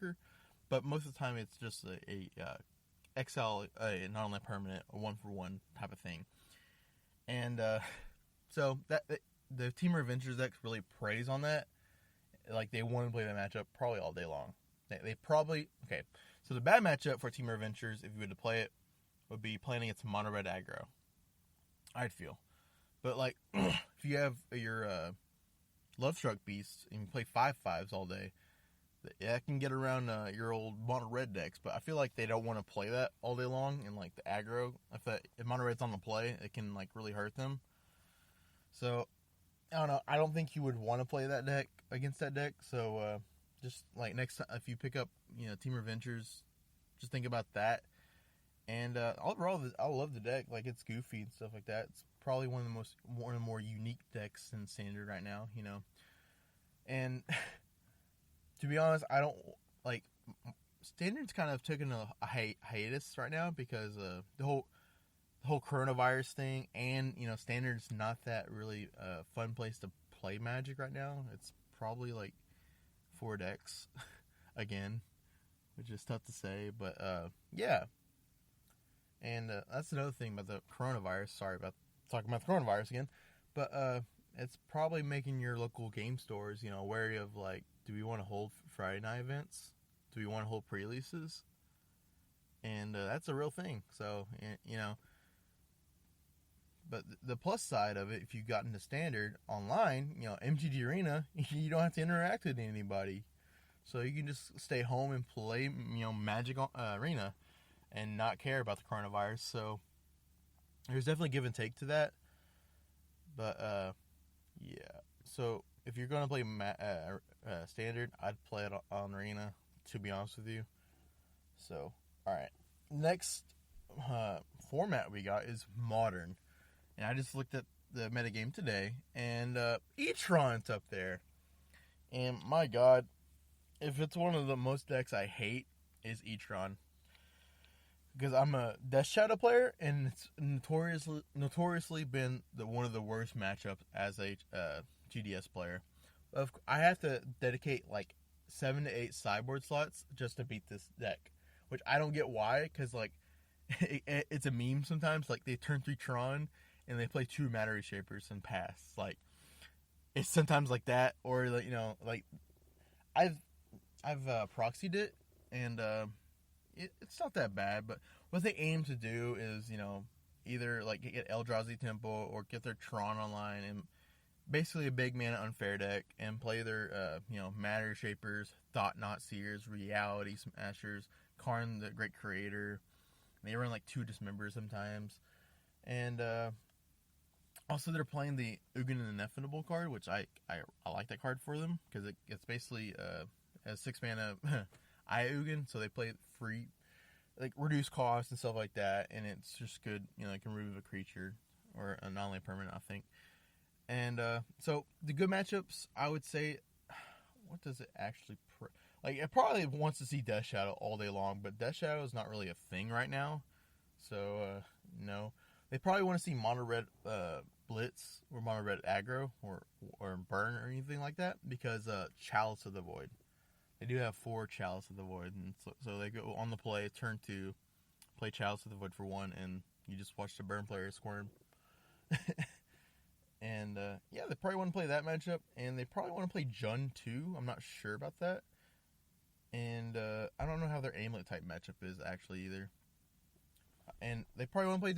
Spreaker, but most of the time it's just a XL, not only permanent, a 1-for-1 type of thing. And so that the Team Adventures deck really preys on that. Like, they want to play that matchup probably all day long. They probably... Okay, so the bad matchup for Team Adventures, if you were to play it, would be playing against mono red aggro, I'd feel. But, like, if you have your Love Struck Beasts and you play 5/5s all day, that can get around your old mono red decks. But I feel like they don't want to play that all day long. And, like, the aggro, if mono red's on the play, it can, like, really hurt them. So, I don't know. I don't think you would want to play that deck against that deck. So, just, like, next time, if you pick up, Team Adventures, just think about that. And overall, I love the deck. Like, it's goofy and stuff like that. It's probably one of the more unique decks in Standard right now, And to be honest, I don't like Standard's kind of taking a hiatus right now because the whole coronavirus thing, and Standard's not that really fun place to play Magic right now. It's probably like 4 decks again, which is tough to say, but yeah. And that's another thing about the coronavirus. Sorry about talking about the coronavirus again. But it's probably making your local game stores, wary of, like, do we want to hold Friday night events? Do we want to hold pre-releases? And that's a real thing. So, But the plus side of it, if you got into Standard online, MTG Arena, you don't have to interact with anybody. So you can just stay home and play, Magic Arena and not care about the coronavirus. So there's definitely give and take to that. But yeah. So if you're going to play Standard, I'd play it on Arena, to be honest with you. So, alright. Next format we got is Modern. And I just looked at the metagame today, and E-Tron's up there. And my god, if it's one of the most decks I hate, is E-Tron. Because I'm a Death Shadow player, and it's notoriously been one of the worst matchups as a GDS player. I have to dedicate like 7 to 8 sideboard slots just to beat this deck, which I don't get why. Because like it's a meme sometimes. Like, they turn 3 Tron and they play 2 Matter Reshapers and pass. Like, it's sometimes like that, or like, like I've proxied it, and it's not that bad, but what they aim to do is, either like get Eldrazi Temple or get their Tron online, and basically a big mana unfair deck, and play their Matter Shapers, Thought Knot Seers, Reality Smashers, Karn the Great Creator. They run like 2 Dismembers sometimes, and also they're playing the Ugin and Ineffable card, which I like that card for them, because it's basically a 6 mana Ugin, so they play it free, like reduce cost and stuff like that, and it's just good. It can remove a creature or a non-land permanent, I think. And so the good matchups, I would say, what does it actually like? It probably wants to see Death Shadow all day long, but Death Shadow is not really a thing right now. So no, they probably want to see mono red Blitz or mono red aggro or burn or anything like that, because Chalice of the Void. They do have 4 Chalice of the Void, and so they go on the play, turn 2, play Chalice of the Void for 1, and you just watch the burn player squirm. And, yeah, they probably want to play that matchup, and they probably want to play Jund too. I'm not sure about that. And, I don't know how their Amulet type matchup is, actually, either. And they probably want to play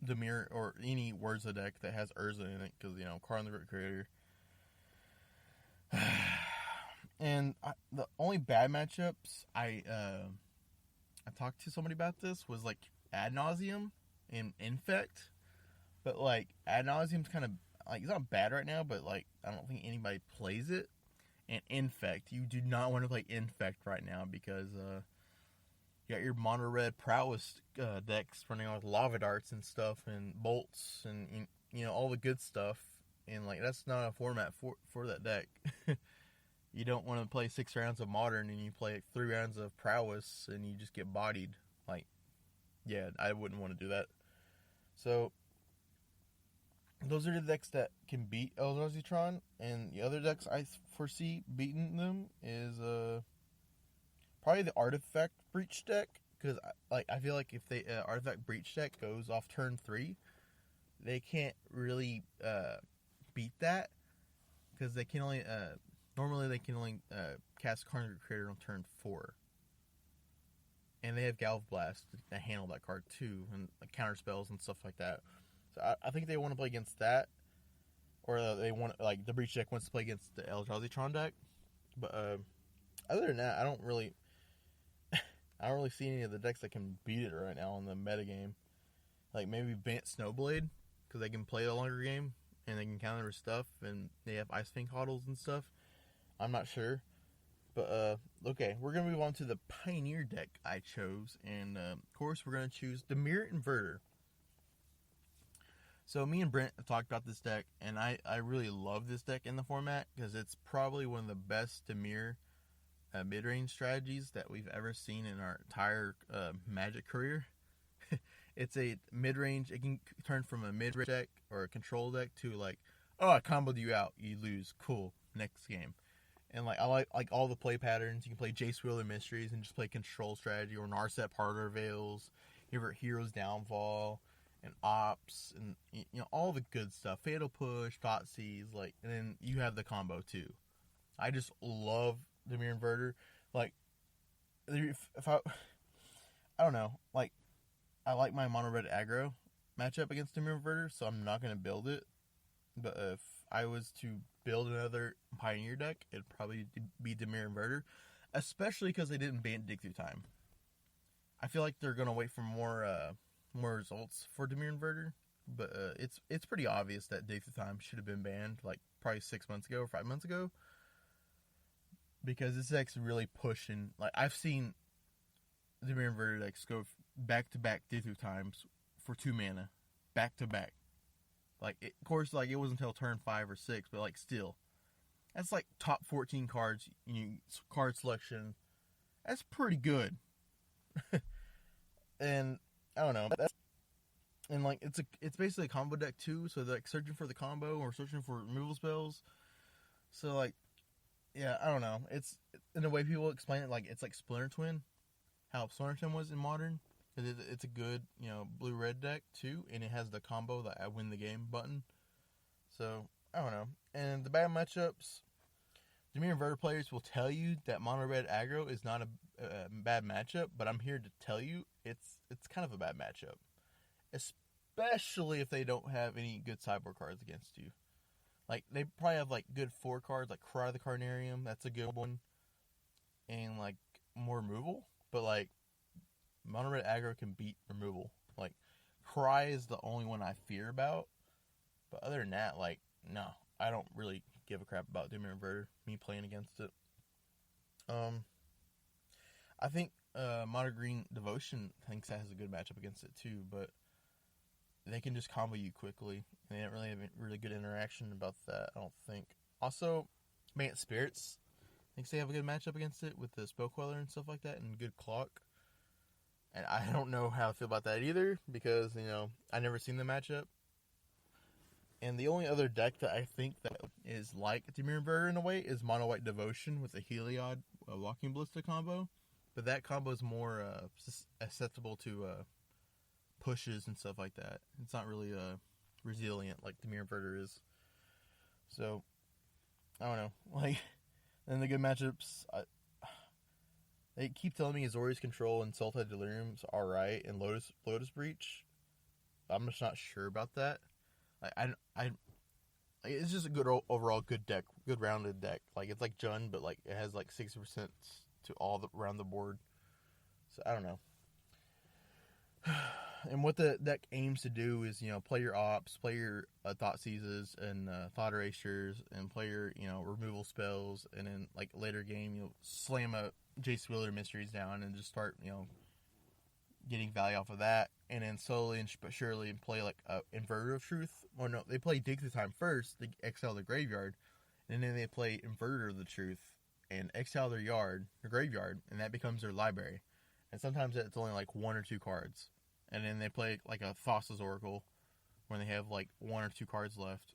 Dimir, or any Urza deck that has Urza in it, because, Karn the Great Creator. And the only bad matchups I talked to somebody about this was like Ad Nauseam and Infect, but like Ad Nauseam's kind of like, it's not bad right now, but like I don't think anybody plays it. And Infect, you do not want to play Infect right now, because you got your mono red Prowess decks running on with Lava Darts and stuff, and Bolts, and all the good stuff, and like that's not a format for that deck. You don't want to play 6 rounds of Modern and you play 3 rounds of Prowess and you just get bodied. Like, yeah, I wouldn't want to do that. So, those are the decks that can beat Eldrazi Tron, and the other decks I foresee beating them is Probably the Artifact Breach deck, because I feel like if the Artifact Breach deck goes off turn 3, they can't really beat that, because they can only normally they can only cast Carnage Creator on turn 4, and they have Galv Blast to handle that card too, and like, counter spells and stuff like that. So I think they want to play against that, or they want like the Breach deck wants to play against the Eldrazi deck. But other than that, I don't really see any of the decks that can beat it right now in the metagame. Like maybe Bant Snowblade, because they can play a longer game and they can counter stuff, and they have Ice Fang Coddles and stuff. I'm not sure. But okay, we're gonna move on to the Pioneer deck I chose, and of course we're gonna choose the Dimir Inverter. So me and Brent have talked about this deck, and I really love this deck in the format, because it's probably one of the best Dimir mid-range strategies that we've ever seen in our entire Magic career. It's a mid-range, it can turn from a mid-range deck or a control deck to like, oh, I comboed you out, you lose, cool, next game. And like I like all the play patterns. You can play Jace Wheeler Mysteries and just play control strategy, or Narset Parter Veils, Hero's Downfall, and Ops, and you know, all the good stuff. Fatal Push, Thoughtseize, like, and then you have the combo too. I just love the Dimir Inverter. Like, if I don't know, like, I like my mono red aggro matchup against Dimir Inverter, so I'm not gonna build it. But if I was to build another Pioneer deck, it'd probably be Dimir Inverter, especially because they didn't ban Dig Through Time. I feel like they're gonna wait for more results for Dimir Inverter, but it's pretty obvious that Dig Through Time should have been banned like probably 6 months ago or 5 months ago, because this deck's really pushing. Like, I've seen Dimir Inverter decks go back to back Dig Through Times for 2 mana, back to back. Like, of course, like, it wasn't until turn 5 or 6, but like, still, that's like top 14 cards. Card selection, that's pretty good. And I don't know, and like, it's basically a combo deck too. So they're like searching for the combo or searching for removal spells. So like, yeah, I don't know. It's, in the way people explain it, like, it's like Splinter Twin, how Splinter Twin was in Modern. It's a good, blue-red deck, too, and it has the combo, the I win the game button. So, I don't know. And the bad matchups, Dimir Inverter players will tell you that mono-red aggro is not a bad matchup, but I'm here to tell you it's kind of a bad matchup. Especially if they don't have any good sideboard cards against you. Like, they probably have, like, good 4 cards, like Cry the Carnarium, that's a good one, and, like, more removal, but, like, mono red aggro can beat removal. Like, Cry is the only one I fear about. But other than that, like, no. I don't really give a crap about Dimir Inverter, me playing against it. I think Mono Green Devotion thinks that has a good matchup against it too, but they can just combo you quickly. And they don't really have a really good interaction about that, I don't think. Also, Bant Spirits thinks they have a good matchup against it with the Spell Queller and stuff like that, and good clock. And I don't know how I feel about that either, because, I've never seen the matchup. And the only other deck that I think that is like Dimir Inverter in a way is Mono White Devotion with a Heliod Walking Ballista combo. But that combo is more acceptable to pushes and stuff like that. It's not really resilient like Dimir Inverter is. So, I don't know. Like, and the good matchups, they keep telling me Azorius Control and Sultai Delirium's alright, and Lotus Breach. I'm just not sure about that. It's just a good overall good deck, good rounded deck. Like, it's like Jund, but like it has like 60% to all around the board. So I don't know. And what the deck aims to do is, play your Ops, play your Thoughtseizes and Thought Erasures, and play your, removal spells, and then like later game you'll slam a Jace Wheeler Mysteries down and just start, getting value off of that, and then slowly but surely play like Inverter of Truth. Or no, they play Dig Through Time first, they exile the graveyard, and then they play Inverter of the Truth and exile their graveyard, and that becomes their library. And sometimes it's only like 1 or 2 cards. And then they play like a Thassa's Oracle when they have like 1 or 2 cards left.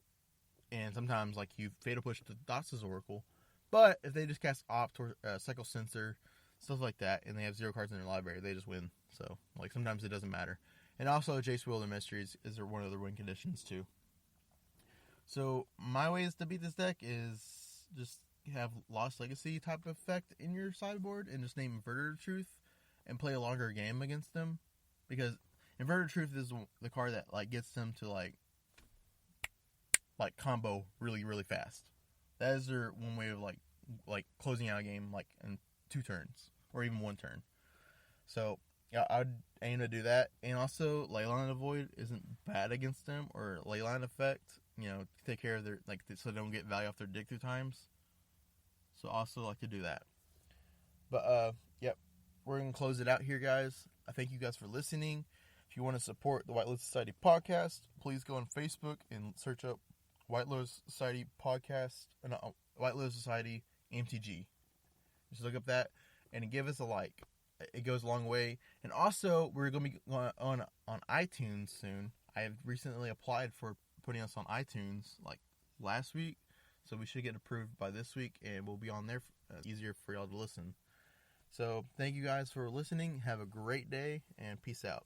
And sometimes like you Fatal Push to Thassa's Oracle. But if they just cast Opt or Cycle Sensor, stuff like that, and they have 0 cards in their library, they just win. So, like, sometimes it doesn't matter. And also, Jace Wielder Mysteries is one of the win conditions, too. So, my ways to beat this deck is just have Lost Legacy type of effect in your sideboard, and just name Inverted Truth, and play a longer game against them. Because Inverted Truth is the card that, like, gets them to, like combo really, really fast. That is their one way of, like closing out a game, like, in 2 turns, or even 1 turn. So, yeah, I would aim to do that. And also, Leyline of Void isn't bad against them, or Leyline Effect, take care of their, like, so they don't get value off their dig through times. So, also like to do that. But, yep, we're going to close it out here, guys. I thank you guys for listening. If you want to support the White Lotus Society Podcast, please go on Facebook and search up White Lotus Society Podcast, White Lotus Society MTG. Just look up that and give us a like. It goes a long way. And also, we're going to be going on iTunes soon. I have recently applied for putting us on iTunes like last week, so we should get approved by this week, and we'll be on there. Easier for y'all to listen. So, thank you guys for listening. Have a great day, and peace out.